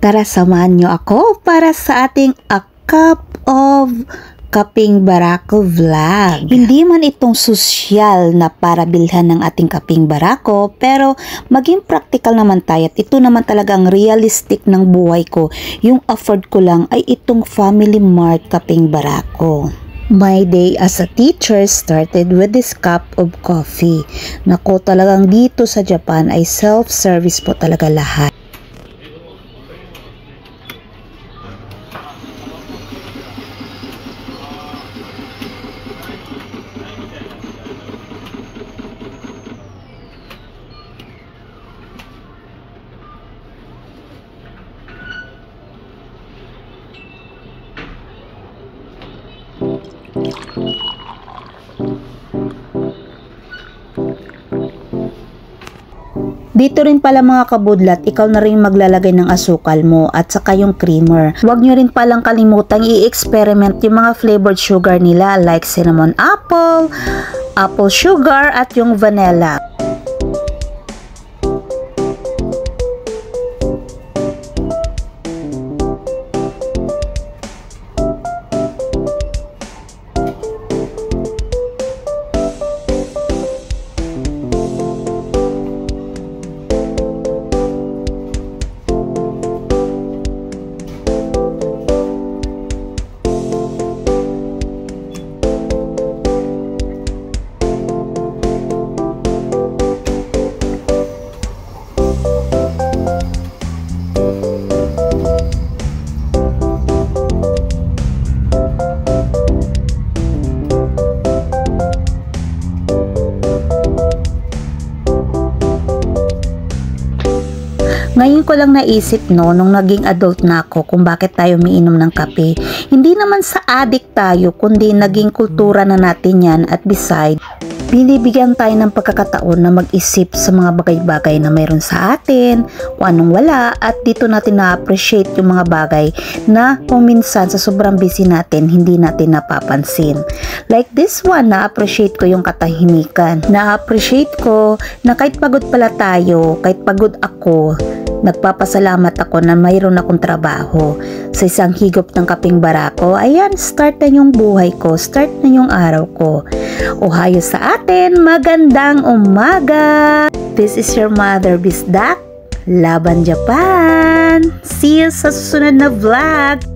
Tara, samahan nyo ako para sa ating A Cup of Kaping Barako vlog. Hindi man itong sosyal na para bilhan ng ating kaping barako, pero maging practical naman tayo at ito naman talagang realistic ng buhay ko. Yung afford ko lang ay itong Family Mart Kaping Barako. My day as a teacher started with this cup of coffee. Nako, talagang dito sa Japan ay self-service po talaga lahat. Dito rin pala mga kabudlat, ikaw na rin maglalagay ng asukal mo at saka yung creamer. Huwag nyo rin palang kalimutang i-experiment yung mga flavored sugar nila like cinnamon apple, apple sugar at yung vanilla. Ngayon ko lang naisip nung naging adult na ako kung bakit tayo umiinom ng kape. Hindi naman sa addict tayo, kundi naging kultura na natin yan at beside, binibigyan tayo ng pagkakataon na mag-isip sa mga bagay-bagay na mayroon sa atin, kung anong wala, at dito natin na-appreciate yung mga bagay na kung minsan sa sobrang busy natin, hindi natin napapansin. Like this one, na-appreciate ko yung katahimikan. Na-appreciate ko na kahit pagod pala tayo, kahit pagod ako, nagpapasalamat ako na mayroon akong trabaho. Sa isang higop ng kaping barako, ayan, start na yung buhay ko, start na yung araw ko. Ohayo sa atin, magandang umaga! This is your mother, Bisdak. Laban Japan! See you sa susunod na vlog!